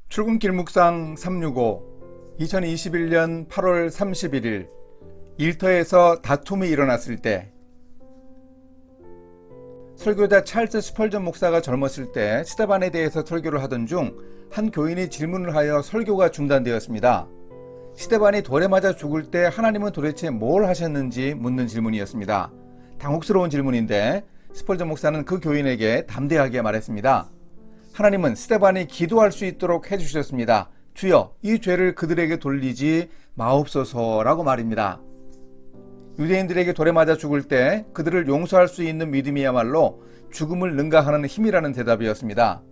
출근길 묵상 365 2021년 8월 31일 일터에서 다툼이 일어났을 때. 설교자 찰스 스펄전 목사가 젊었을 때 스데반에 대해서 설교를 하던 중 한 교인이 질문을 하여 설교가 중단되었습니다. 스데반이 돌에 맞아 죽을 때 하나님은 도대체 뭘 하셨는지 묻는 질문이었습니다. 당혹스러운 질문인데 스펄전 목사는 그 교인에게 담대하게 말했습니다. 하나님은 스데반이 기도할 수 있도록 해주셨습니다. 주여, 이 죄를 그들에게 돌리지 마옵소서라고 말입니다. 유대인들에게 돌에 맞아 죽을 때 그들을 용서할 수 있는 믿음이야말로 죽음을 능가하는 힘이라는 대답이었습니다.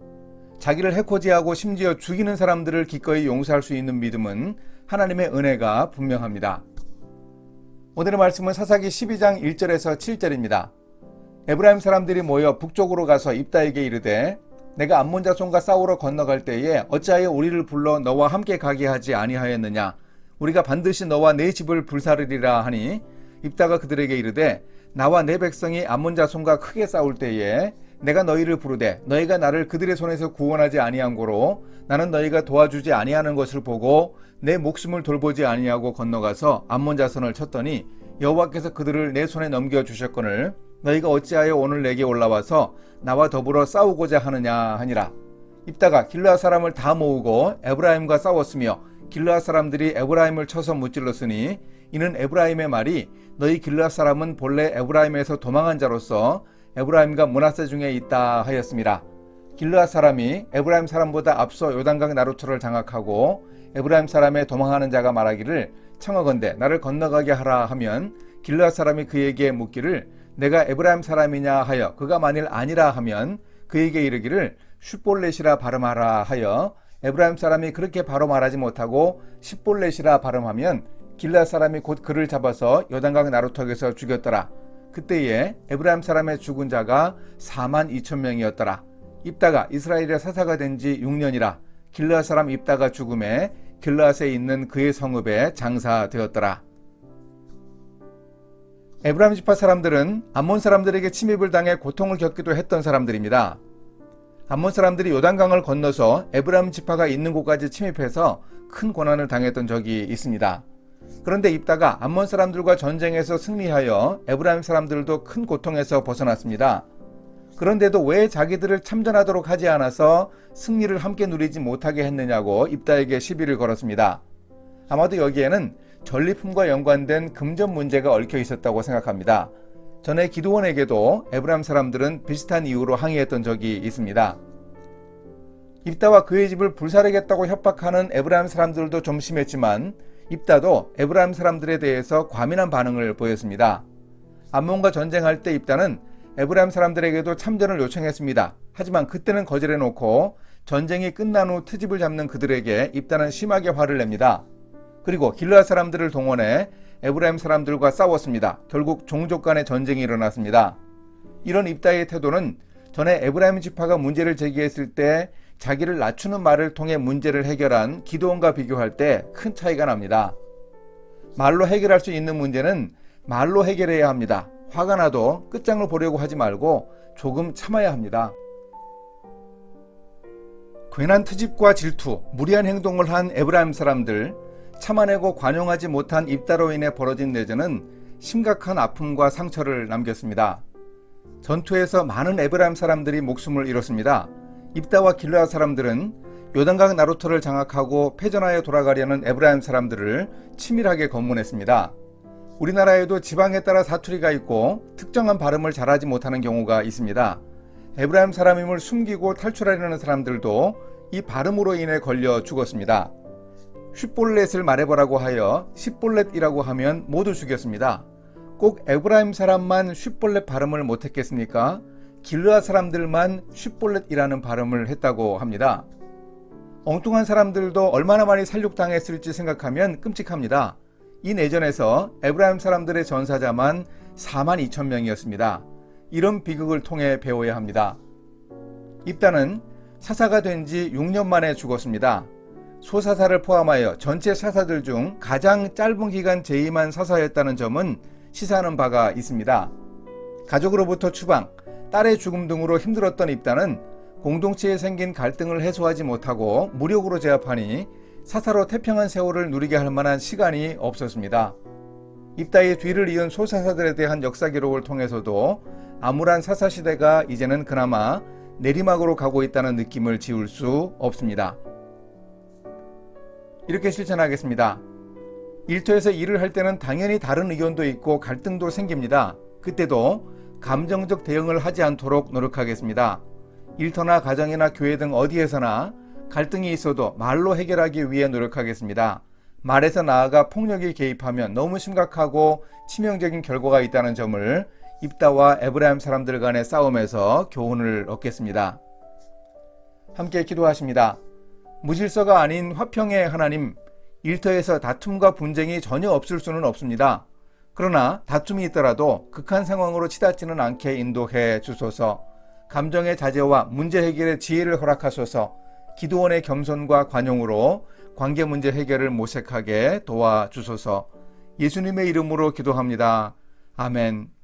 자기를 해코지하고 심지어 죽이는 사람들을 기꺼이 용서할 수 있는 믿음은 하나님의 은혜가 분명합니다. 오늘의 말씀은 사사기 12장 1절에서 7절입니다. 에브라임 사람들이 모여 북쪽으로 가서 입다에게 이르되 내가 암몬 자손과 싸우러 건너갈 때에 어찌하여 우리를 불러 너와 함께 가게 하지 아니하였느냐? 우리가 반드시 너와 내 집을 불사르리라 하니 입다가 그들에게 이르되 나와 내 백성이 암몬 자손과 크게 싸울 때에 내가 너희를 부르되 너희가 나를 그들의 손에서 구원하지 아니한 고로 나는 너희가 도와주지 아니하는 것을 보고 내 목숨을 돌보지 아니하고 건너가서 암몬 자손을 쳤더니 여호와께서 그들을 내 손에 넘겨주셨거늘 너희가 어찌하여 오늘 내게 올라와서 나와 더불어 싸우고자 하느냐 하니라. 입다가 길르앗 사람을 다 모으고 에브라임과 싸웠으며 길르앗 사람들이 에브라임을 쳐서 무찔렀으니 이는 에브라임의 말이 너희 길르앗 사람은 본래 에브라임에서 도망한 자로서 에브라임과 므낫세 중에 있다 하였습니다. 길르앗 사람이 에브라임 사람보다 앞서 요단강 나루터를 장악하고 에브라임 사람의 도망하는 자가 말하기를 청하건대 나를 건너가게 하라 하면 길르앗 사람이 그에게 묻기를 내가 에브라임 사람이냐 하여 그가 만일 아니라 하면 그에게 이르기를 슈볼렛이라 발음하라 하여 에브라임 사람이 그렇게 바로 말하지 못하고 십볼렛이라 발음하면 길르앗 사람이 곧 그를 잡아서 요단강 나루터에서 죽였더라. 그때에 에브라임 사람의 죽은 자가 42,000명이었더라. 입다가 이스라엘의 사사가 된 지 6년이라 길르앗 사람 입다가 죽음에 길르앗에 있는 그의 성읍에 장사되었더라. 에브라임 지파 사람들은 암몬 사람들에게 침입을 당해 고통을 겪기도 했던 사람들입니다. 암몬 사람들이 요단강을 건너서 에브라임 지파가 있는 곳까지 침입해서 큰 고난을 당했던 적이 있습니다. 그런데 입다가 암몬 사람들과 전쟁에서 승리하여 에브라임 사람들도 큰 고통에서 벗어났습니다. 그런데도 왜 자기들을 참전하도록 하지 않아서 승리를 함께 누리지 못하게 했느냐고 입다에게 시비를 걸었습니다. 아마도 여기에는 전리품과 연관된 금전 문제가 얽혀 있었다고 생각합니다. 전에 기드온에게도 에브라임 사람들은 비슷한 이유로 항의했던 적이 있습니다. 입다와 그의 집을 불사르겠다고 협박하는 에브라임 사람들도 좀 심했지만 입다도 에브라임 사람들에 대해서 과민한 반응을 보였습니다. 암몬과 전쟁할 때 입다는 에브라임 사람들에게도 참전을 요청했습니다. 하지만 그때는 거절해놓고 전쟁이 끝난 후 트집을 잡는 그들에게 입다는 심하게 화를 냅니다. 그리고 길르앗 사람들을 동원해 에브라임 사람들과 싸웠습니다. 결국 종족 간의 전쟁이 일어났습니다. 이런 입다의 태도는 전에 에브라임 지파가 문제를 제기했을 때 자기를 낮추는 말을 통해 문제를 해결한 기드온과 비교할 때 큰 차이가 납니다. 말로 해결할 수 있는 문제는 말로 해결해야 합니다. 화가 나도 끝장을 보려고 하지 말고 조금 참아야 합니다. 괜한 트집과 질투, 무리한 행동을 한 에브라임 사람들, 참아내고 관용하지 못한 입다로 인해 벌어진 내전은 심각한 아픔과 상처를 남겼습니다. 전투에서 많은 에브라임 사람들이 목숨을 잃었습니다. 입다와 길르앗 사람들은 요단강 나루터를 장악하고 패전하여 돌아가려는 에브라임 사람들을 치밀하게 검문했습니다. 우리나라에도 지방에 따라 사투리가 있고 특정한 발음을 잘하지 못하는 경우가 있습니다. 에브라임 사람임을 숨기고 탈출하려는 사람들도 이 발음으로 인해 걸려 죽었습니다. 쉿볼렛을 말해보라고 하여 십볼렛이라고 하면 모두 죽였습니다. 꼭 에브라임 사람만 쉿볼렛 발음을 못했겠습니까? 길르앗 사람들만 쉿볼렛이라는 발음을 했다고 합니다. 엉뚱한 사람들도 얼마나 많이 살육당했을지 생각하면 끔찍합니다. 이 내전에서 에브라임 사람들의 전사자만 42,000명이었습니다. 이런 비극을 통해 배워야 합니다. 입다는 사사가 된 지 6년 만에 죽었습니다. 소사사를 포함하여 전체 사사들 중 가장 짧은 기간 재임한 사사였다는 점은 시사하는 바가 있습니다. 가족으로부터 추방, 딸의 죽음 등으로 힘들었던 입다는 공동체에 생긴 갈등을 해소하지 못하고 무력으로 제압하니 사사로 태평한 세월을 누리게 할 만한 시간이 없었습니다. 입다의 뒤를 이은 소사사들에 대한 역사 기록을 통해서도 암울한 사사시대가 이제는 그나마 내리막으로 가고 있다는 느낌을 지울 수 없습니다. 이렇게 실천하겠습니다. 일터에서 일을 할 때는 당연히 다른 의견도 있고 갈등도 생깁니다. 그때도 감정적 대응을 하지 않도록 노력하겠습니다. 일터나 가정이나 교회 등 어디에서나 갈등이 있어도 말로 해결하기 위해 노력하겠습니다. 말에서 나아가 폭력이 개입하면 너무 심각하고 치명적인 결과가 있다는 점을 입다와 에브라임 사람들 간의 싸움에서 교훈을 얻겠습니다. 함께 기도하십니다. 무질서가 아닌 화평의 하나님, 일터에서 다툼과 분쟁이 전혀 없을 수는 없습니다. 그러나 다툼이 있더라도 극한 상황으로 치닫지는 않게 인도해 주소서. 감정의 자제와 문제 해결의 지혜를 허락하소서. 기도원의 겸손과 관용으로 관계 문제 해결을 모색하게 도와주소서. 예수님의 이름으로 기도합니다. 아멘.